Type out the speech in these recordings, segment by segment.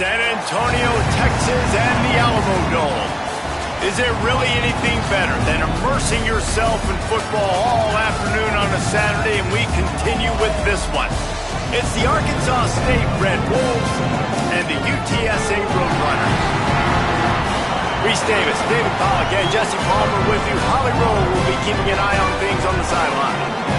San Antonio, Texas, and the Alamo Dome. Is there really anything better than immersing yourself in football all afternoon on a Saturday? And we continue with this one. It's the Arkansas State Red Wolves and the UTSA Roadrunners. Reese Davis, David Pollack, and Jesse Palmer with you. Holly Rowe will be keeping an eye on things on the sideline.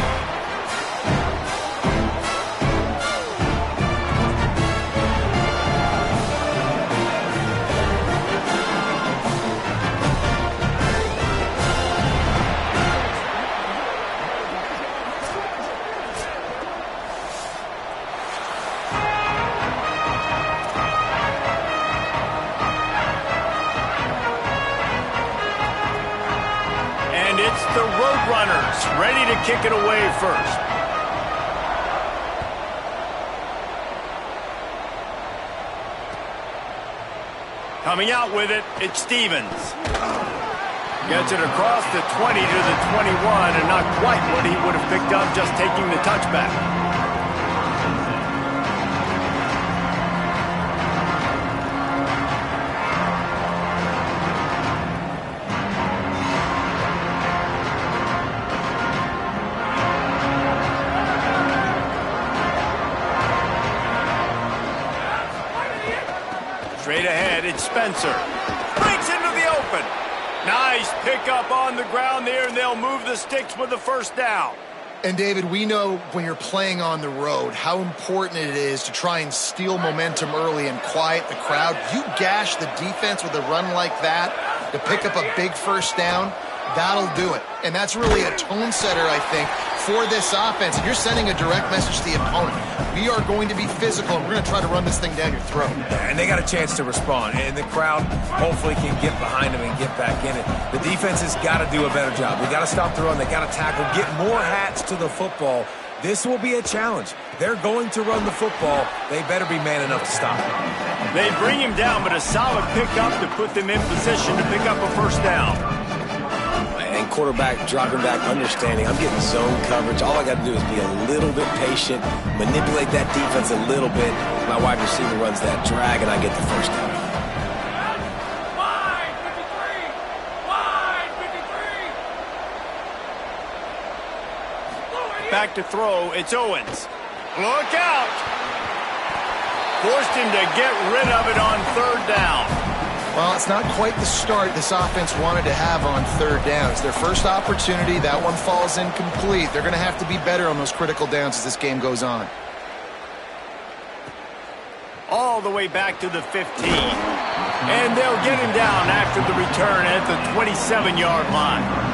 The Roadrunners ready to kick it away first. Coming out with it, it's Stevens. Gets it across the 20 to the 21, and not quite what he would have picked up just taking the touchback. Straight ahead, it's Spencer. Breaks into the open. Nice pickup on the ground there, and they'll move the sticks with the first down. And, David, we know when you're playing on the road how important it is to try and steal momentum early and quiet the crowd. You gash the defense with a run like that to pick up a big first down, that'll do it. And that's really a tone setter, I think, for this offense. You're sending a direct message to the opponent. We are going to be physical, and we're going to try to run this thing down your throat. And they got a chance to respond, and the crowd hopefully can get behind them and get back in it. The defense has got to do a better job. They got to stop the run. They got to tackle, get more hats to the football. This will be a challenge. They're going to run the football. They better be man enough to stop it. They bring him down, but a solid pickup to put them in position to pick up a first down. And quarterback dropping back, understanding I'm getting zone coverage. All I got to do is be a little bit patient, manipulate that defense a little bit. My wide receiver runs that drag, and I get the first down. Wide 53! Wide 53! Back to throw, it's Owens. Look out! Forced him to get rid of it on third down. Well, it's not quite the start this offense wanted to have on third down. It's their first opportunity. That one falls incomplete. They're going to have to be better on those critical downs as this game goes on. All the way back to the 15. And they'll get him down after the return at the 27-yard line.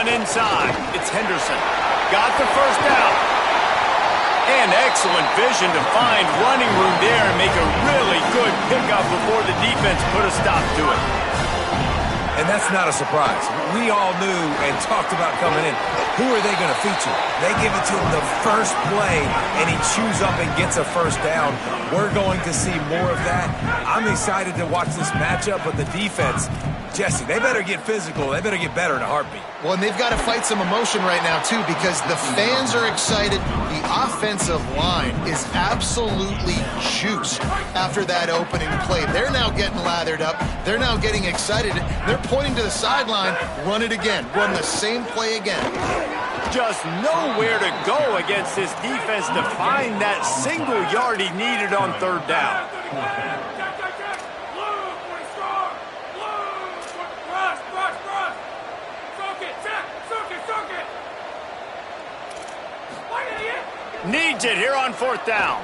Inside, it's Henderson. Got the first down. And excellent vision to find running room there and make a really good pickup before the defense put a stop to it. And that's not a surprise. We all knew and talked about coming in. Who are they going to feature? They give it to him the first play, and he chews up and gets a first down. We're going to see more of that. I'm excited to watch this matchup, but the defense, Jesse, they better get physical. They better get better in a heartbeat. Well, and they've got to fight some emotion right now, too, because the fans are excited. The offensive line is absolutely juiced after that opening play. They're now getting lathered up. They're now getting excited. They're pointing to the sideline. Run it again. Run the same play again. Just nowhere to go against this defense to find that single yard he needed on third down. Needs it here on fourth down.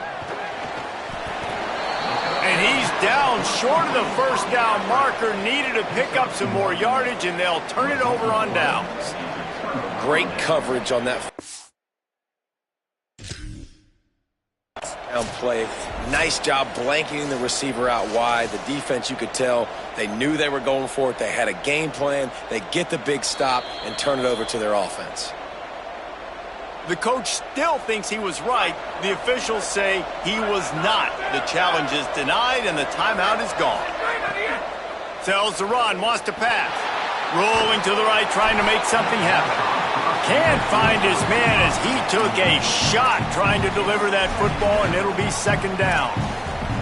And he's down short of the first down marker. Needed to pick up some more yardage, and they'll turn it over on downs. Great coverage on that down play. Nice job blanketing the receiver out wide. The defense, you could tell, they knew they were going for it. They had a game plan. They get the big stop and turn it over to their offense. The coach still thinks he was right. The officials say he was not. The challenge is denied, and the timeout is gone. Tells the run, wants to pass. Rolling to the right, trying to make something happen. Can't find his man as he took a shot trying to deliver that football, and it'll be second down.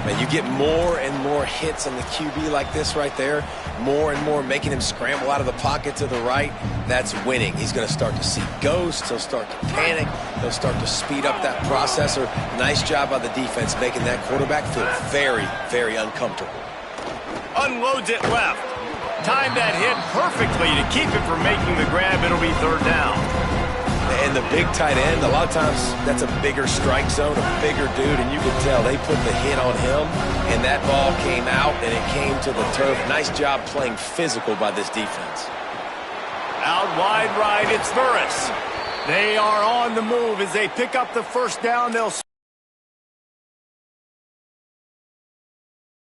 Man, you get more and more hits on the QB like this right there, more and more making him scramble out of the pocket to the right. That's winning. He's going to start to see ghosts. He'll start to panic. He'll start to speed up that processor. Nice job by the defense making that quarterback feel very, very uncomfortable. Unloads it left. Timed that hit perfectly to keep it from making the grab. It'll be third down. And the big tight end, a lot of times that's a bigger strike zone, a bigger dude, and you can tell they put the hit on him, and that ball came out, and it came to the turf. Nice job playing physical by this defense. Out wide right, it's Burris. They are on the move as they pick up the first down. They'll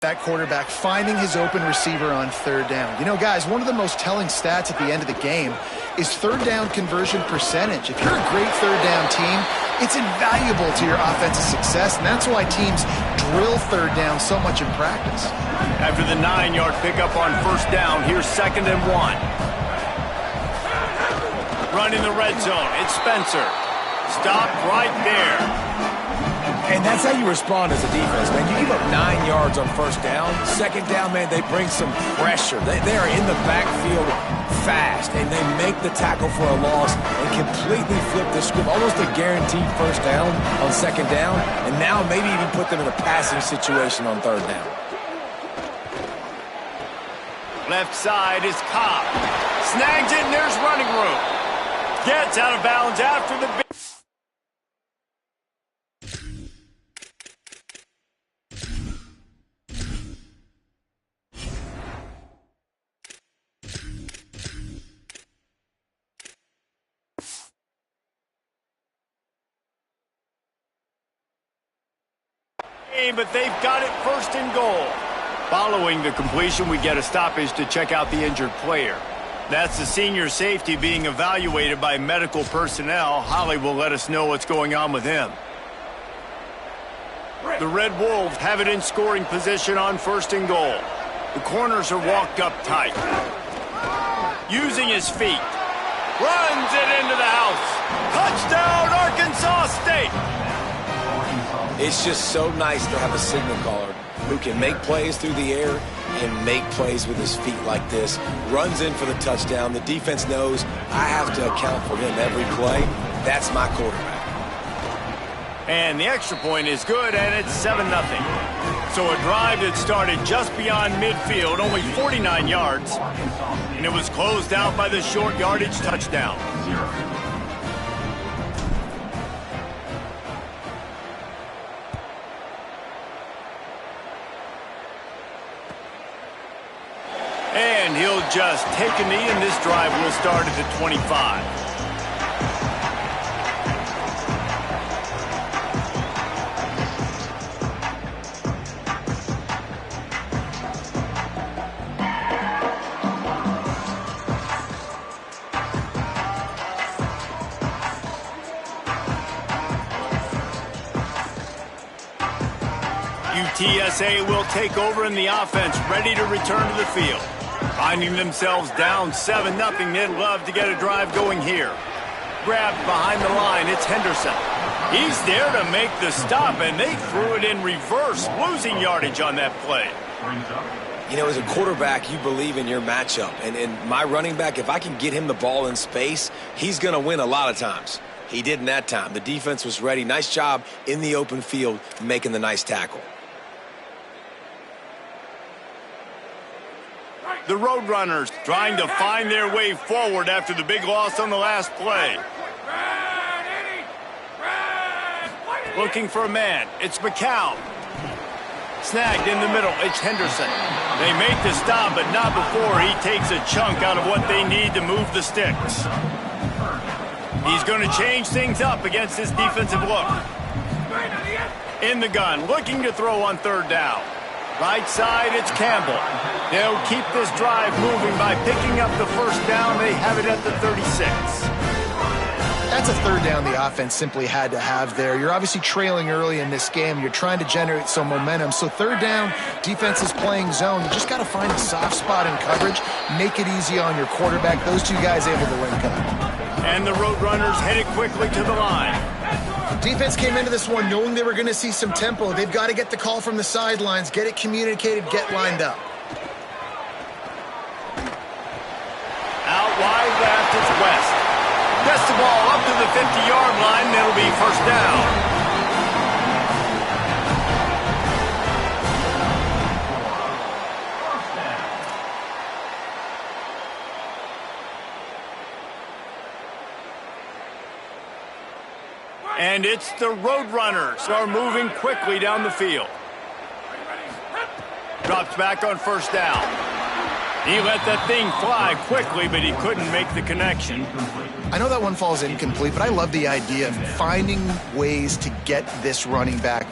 that quarterback finding his open receiver on third down. You know, guys, one of the most telling stats at the end of the game is third down conversion percentage. If you're a great third down team, it's invaluable to your offensive success, and that's why teams drill third down so much in practice. After the 9-yard pickup on first down, here's 2nd and 1. Run in the red zone. It's Spencer. Stopped right there. And that's how you respond as a defense, man. You give up 9 yards on first down. Second down, man, they bring some pressure. They are in the backfield fast, and they make the tackle for a loss and completely flip the script. Almost a guaranteed first down on second down, and now maybe even put them in a passing situation on third down. Left side is Cobb. Snags it, and there's running room. Gets out of bounds after the... but they've got it first and goal. Following the completion, we get a stoppage to check out the injured player. That's the senior safety being evaluated by medical personnel. Holly will let us know what's going on with him. The Red Wolves have it in scoring position on first and goal. The corners are walked up tight. Using his feet. Runs it into the house. Touchdown, Arkansas State! It's just so nice to have a signal caller who can make plays through the air and make plays with his feet like this. Runs in for the touchdown. The defense knows I have to account for him every play. That's my quarterback. And the extra point is good, and it's 7-0. So a drive that started just beyond midfield, only 49 yards, and it was closed out by the short yardage touchdown. And he'll just take a knee, and this drive will start at the 25. UTSA will take over in the offense, ready to return to the field. Finding themselves down 7-0, they'd love to get a drive going here. Grabbed behind the line, it's Henderson. He's there to make the stop, and they threw it in reverse, losing yardage on that play. You know, as a quarterback, you believe in your matchup. And my running back, if I can get him the ball in space, he's going to win a lot of times. He didn't that time. The defense was ready. Nice job in the open field making the nice tackle. The Roadrunners trying to find their way forward after the big loss on the last play. Looking for a man. It's McCown. Snagged in the middle. It's Henderson. They make the stop, but not before he takes a chunk out of what they need to move the sticks. He's going to change things up against this defensive look. In the gun, looking to throw on third down. Right side, it's Campbell. They'll keep this drive moving by picking up the first down. They have it at the 36. That's a third down the offense simply had to have there. You're obviously trailing early in this game. You're trying to generate some momentum. So third down, defense is playing zone. You just got to find a soft spot in coverage, make it easy on your quarterback. Those two guys able to link up. And the Roadrunners headed quickly to the line. Defense came into this one knowing they were going to see some tempo. They've got to get the call from the sidelines, get it communicated, get lined up. Out wide left is West. Gets the ball up to the 50-yard line, and it'll be first down. And it's the Roadrunners are moving quickly down the field. Drops back on first down. He let that thing fly quickly, but he couldn't make the connection. I know that one falls incomplete, but I love the idea of finding ways to get this running back